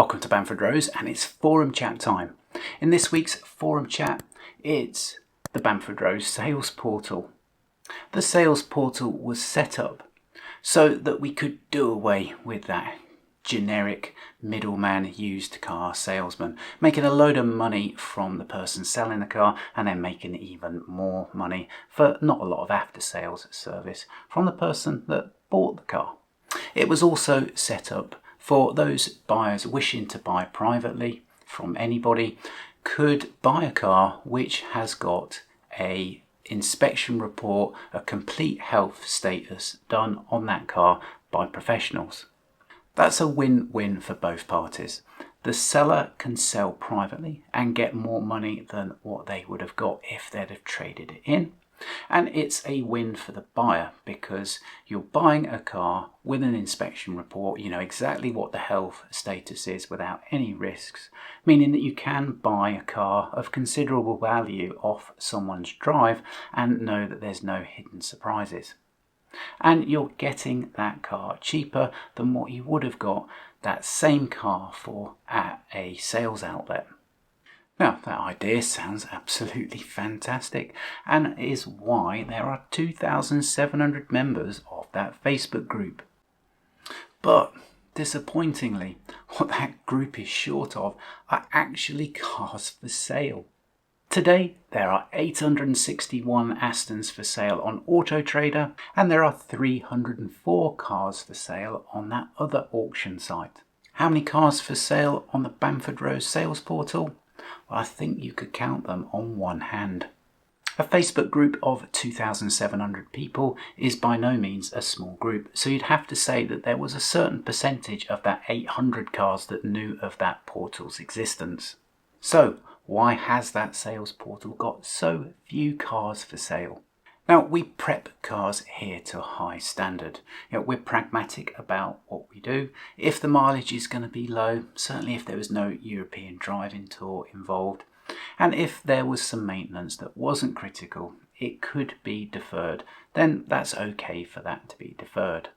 Welcome to Bamford Rose, and it's forum chat time. In this week's forum chat, it's the Bamford Rose sales portal. The sales portal was set up so that we could do away with that generic middleman used car salesman, making a load of money from the person selling the car and then making even more money for not a lot of after sales service from the person that bought the car. It was also set up for those buyers wishing to buy privately from anybody could buy a car which has got a inspection report, a complete health status done on that car by professionals. That's a win-win for both parties. The seller can sell privately and get more money than what they would have got if they'd have traded it in. And it's a win for the buyer because you're buying a car with an inspection report, you know exactly what the health status is without any risks, meaning that you can buy a car of considerable value off someone's drive and know that there's no hidden surprises. And you're getting that car cheaper than what you would have got that same car for at a sales outlet. Now, that idea sounds absolutely fantastic and is why there are 2,700 members of that Facebook group. But disappointingly, what that group is short of are actually cars for sale. Today, there are 861 Astons for sale on Auto Trader and there are 304 cars for sale on that other auction site. How many cars for sale on the Bamford Rose sales portal? Well, I think you could count them on one hand. A Facebook group of 2,700 people is by no means a small group, so you'd have to say that there was a certain percentage of that 800 cars that knew of that portal's existence. So, why has that sales portal got so few cars for sale? Now, we prep cars here to a high standard. We're pragmatic about what we do. If the mileage is going to be low, certainly if there was no European driving tour involved, and if there was some maintenance that wasn't critical, it could be deferred, then that's okay for that to be deferred.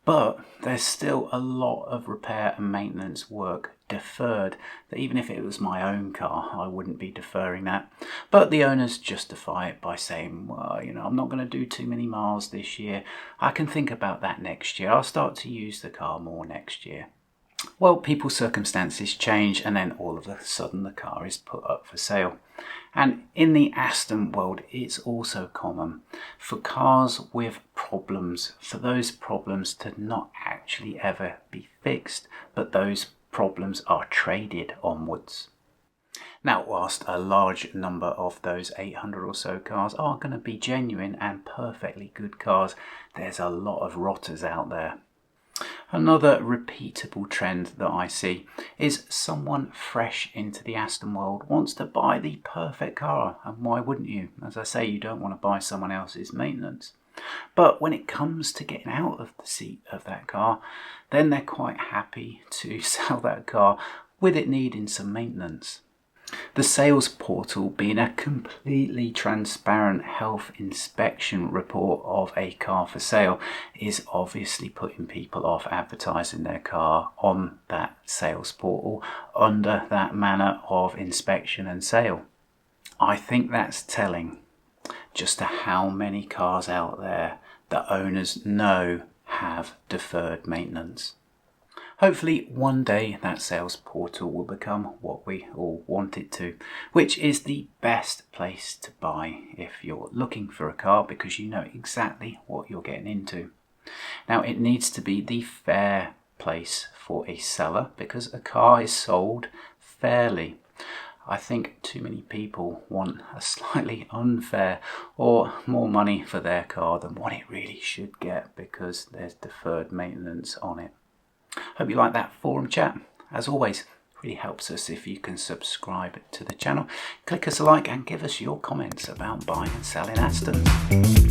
But there's still a lot of repair and maintenance work deferred that even if it was my own car, I wouldn't be deferring that. But the owners justify it by saying, well, I'm not going to do too many miles this year. I can think about that next year. I'll start to use the car more next year. Well, people's circumstances change and then all of a sudden the car is put up for sale. And in the Aston world, it's also common for cars with problems, for those problems to not actually ever be fixed, but those problems are traded onwards. Now, whilst a large number of those 800 or so cars are going to be genuine and perfectly good cars, there's a lot of rotters out there. Another repeatable trend that I see is someone fresh into the Aston world wants to buy the perfect car, and why wouldn't you? As I say, you don't want to buy someone else's maintenance. But when it comes to getting out of the seat of that car, then they're quite happy to sell that car with it needing some maintenance. The sales portal being a completely transparent health inspection report of a car for sale is obviously putting people off advertising their car on that sales portal under that manner of inspection and sale. I think that's telling just to how many cars out there the owners know have deferred maintenance. Hopefully one day that sales portal will become what we all want it to, which is the best place to buy if you're looking for a car because you know exactly what you're getting into. Now, it needs to be the fair place for a seller because a car is sold fairly. I think too many people want a slightly unfair or more money for their car than what it really should get because there's deferred maintenance on it. Hope you like that forum chat. As always, it really helps us if you can subscribe to the channel, click us a like and give us your comments about buying and selling Astons.